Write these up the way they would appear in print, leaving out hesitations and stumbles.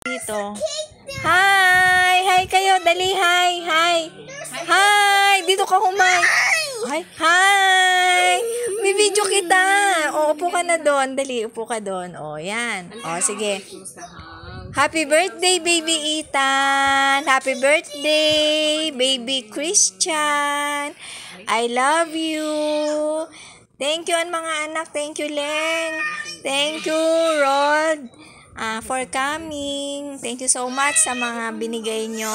dito. Hi! Hi kayo! Dali! Hi! Hi! Hi! Dito ka humay! Hi! Hi! May video kita! O, upo ka na doon. Dali, upo ka doon. O, yan. O, sige. Happy birthday, baby Ethan! Happy birthday, baby Christian! I love you! Thank you, mga anak. Thank you, Leng. Thank you, Rod, for coming. Thank you so much sa mga binigay nyo.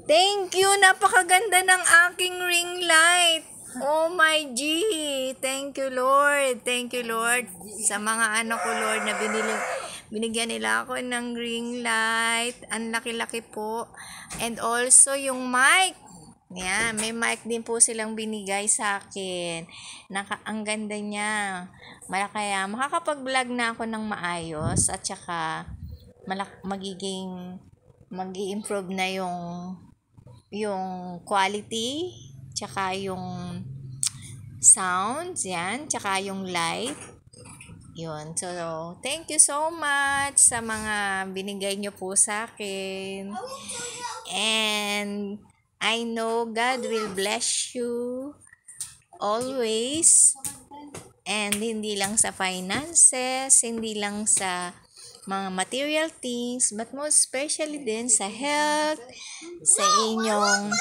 Thank you. Napakaganda ng aking ring light. Oh my G. Thank you, Lord. Thank you, Lord. Sa mga anak ko, Lord, na binigyan nila ako ng ring light. Ang laki-laki po. And also, yung mic. Yan, may mic din po silang binigay sa akin. Ang ganda niya. Kaya makakapag-vlog na ako ng maayos at saka mag-i-improve na yung quality, tsaka yung sounds, yan, tsaka yung light. Yun. So, thank you so much sa mga binigay nyo po sa akin. And I know God will bless you always. And hindi lang sa finances, hindi lang sa mga material things, but most especially din sa health, sa inyong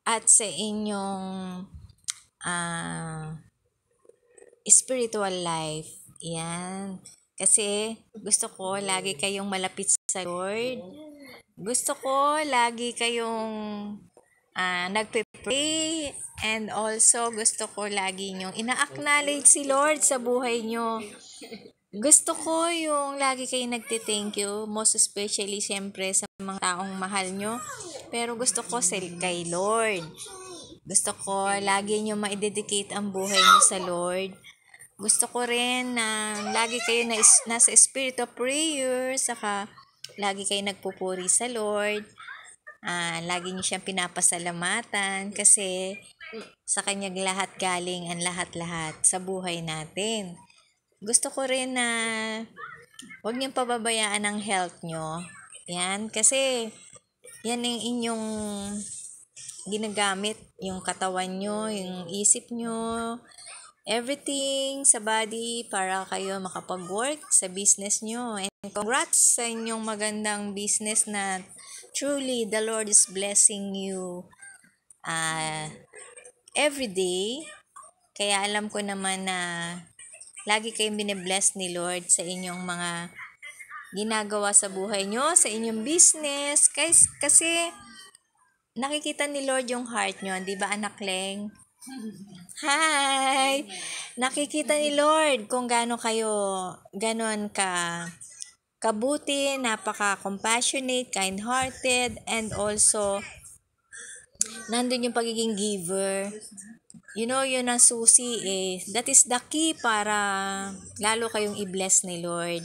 at sa inyong spiritual life. Yan. Kasi gusto ko lagi kayong malapit sa Lord. Gusto ko lagi kayong nagpe-pray, and also gusto ko lagi nyong ina-acknowledge si Lord sa buhay nyo. Gusto ko yung lagi kayong nagte-thank you, most especially siyempre sa mga taong mahal nyo, pero gusto ko kay Lord. Gusto ko lagi nyo ma-dedicate ang buhay nyo sa Lord. Gusto ko rin na lagi kayo nasa spirit of prayer, saka lagi kayo nagpupuri sa Lord. Lagi niyo siyang pinapasalamatan kasi sa kanya lahat galing ang lahat-lahat sa buhay natin. Gusto ko rin na huwag niyong pababayaan ang health nyo. Yan, kasi yan ang inyong ginagamit, yung katawan nyo, yung isip nyo, everything sa body para kayo makapag-work sa business nyo. And congrats sa inyong magandang business na truly the Lord is blessing you every day. Kaya alam ko naman na lagi kayong bine-bless ni Lord sa inyong mga ginagawa sa buhay nyo, sa inyong business. Kasi nakikita ni Lord yung heart nyo. Di ba, anak Leng? Hi! Nakikita ni Lord kung ganon ka kabuti, napaka-compassionate, kind-hearted, and also nandun yung pagiging giver. Yun ang susi that is the key para lalo kayong i-bless ni Lord.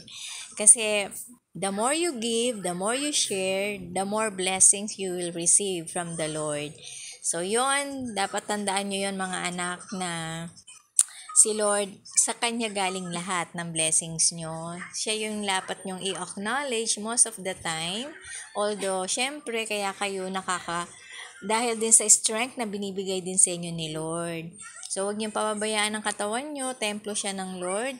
Kasi the more you give, the more you share, the more blessings you will receive from the Lord. So yun, dapat tandaan nyo yun mga anak, na si Lord, sa Kanya galing lahat ng blessings nyo. Siya yung dapat nyong i-acknowledge most of the time. Although, syempre, kaya kayo dahil din sa strength na binibigay din sa inyo ni Lord. So, huwag niyong pababayaan ang katawan nyo. Templo siya ng Lord.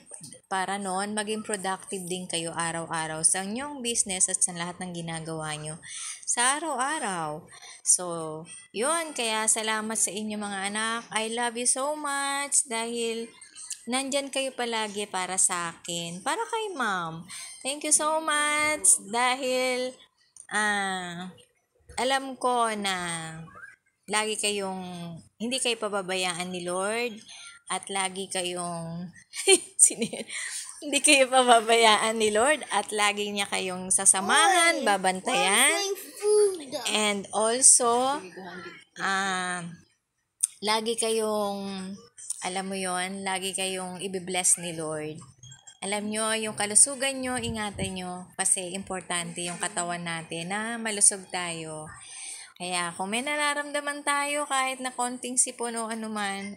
Para noon, maging productive din kayo araw-araw sa inyong business at sa lahat ng ginagawa nyo sa araw-araw. So, yun. Kaya salamat sa inyo mga anak. I love you so much dahil nandyan kayo palagi para sa akin. Para kay ma'am. Thank you so much dahil alam ko na lagi kayong hindi kayo pababayaan ni Lord at lagi kayong hindi kayo pababayaan ni Lord at lagi niya kayong sasamahan, babantayan. And also lagi kayong alam mo yon, lagi kayong i-bless ni Lord. Alam nyo, yung kalusugan nyo, ingatan nyo. Kasi importante yung katawan natin na malusog tayo. Kaya kung may nararamdaman tayo kahit na konting sipon o anuman,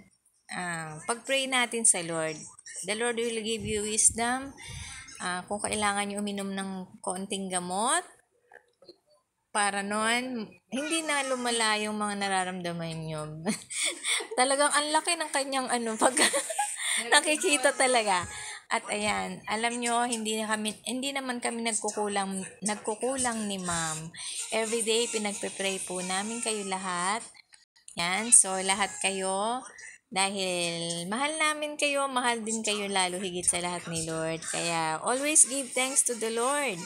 pag-pray natin sa Lord. The Lord will give you wisdom. Kung kailangan nyo uminom ng konting gamot, para noon, hindi na lumala yung mga nararamdaman nyo. Talagang ang laki ng kanyang pag nakikita talaga. At ayan, alam nyo, hindi naman kami nagkukulang ni Ma'am. Everyday, pinagpe-pray po namin kayo lahat. Yan, so lahat kayo, dahil mahal namin kayo, mahal din kayo lalo higit sa lahat ni Lord. Kaya, always give thanks to the Lord.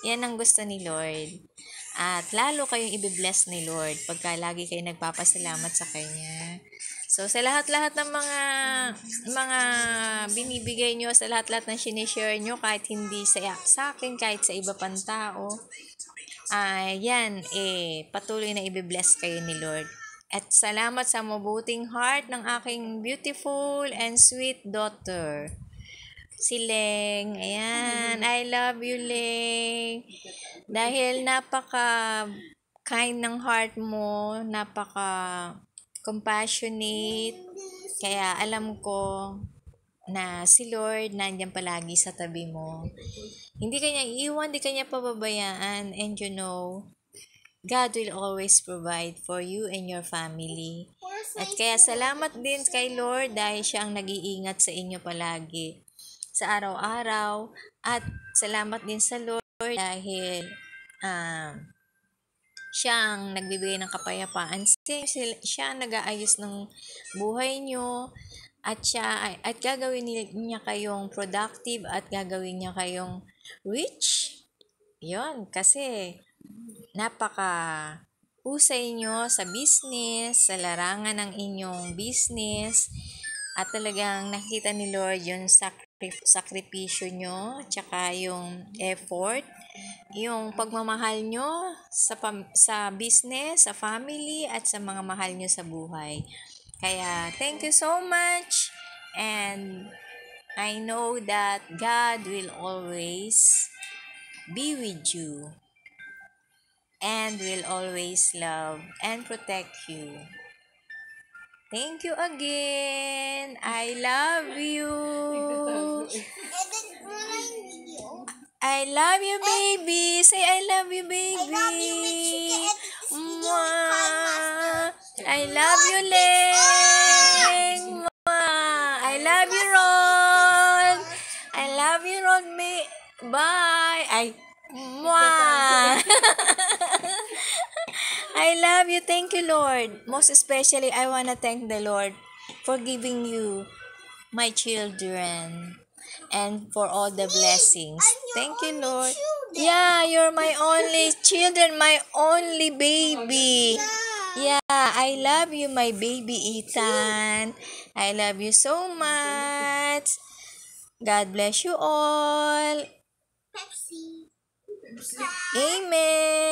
Yan ang gusto ni Lord. At lalo kayong ibibless ni Lord pagka lagi kayo nagpapasalamat sa Kanya. So, sa lahat-lahat ng mga binibigay nyo, sa lahat-lahat ng sinishare nyo, kahit hindi sa akin, kahit sa iba pang tao, yan, patuloy na ibibless kayo ni Lord. At salamat sa mabuting heart ng aking beautiful and sweet daughter. Si Leng. Ayan. I love you, Leng. Dahil napaka-kind ng heart mo, napaka-compassionate. Kaya alam ko na si Lord nandyan palagi sa tabi mo. Hindi kanya iiwan, hindi kanya pababayaan. And you know, God will always provide for you and your family. At kaya salamat din kay Lord dahil siya ang nag-iingat sa inyo palagi sa araw-araw. At salamat din sa Lord dahil siya ang nagbibigay ng kapayapaan. Siya ang nag-aayos ng buhay nyo. At gagawin niya kayong productive at gagawin niya kayong rich. Yon, kasi napaka-husay nyo sa business, sa larangan ng inyong business, at talagang nakita ni Lord yung sakripisyo nyo, tsaka yung effort, yung pagmamahal nyo sa business, sa family, at sa mga mahal nyo sa buhay. Kaya, thank you so much, and I know that God will always be with you and will always love and protect you. Thank you again. I love you. I love you, baby. Say I love you, baby. I love you, Mwah. I love you, Leng. Mwah. I love you, Ron. I love you, Ron. Bye. Mwah. I love you. Thank you, Lord. Most especially, I want to thank the Lord for giving you my children and for all the blessings. Thank you, Lord. Yeah, you're my only children, my only baby. Yeah, I love you, my baby Ethan. I love you so much. God bless you all. Amen.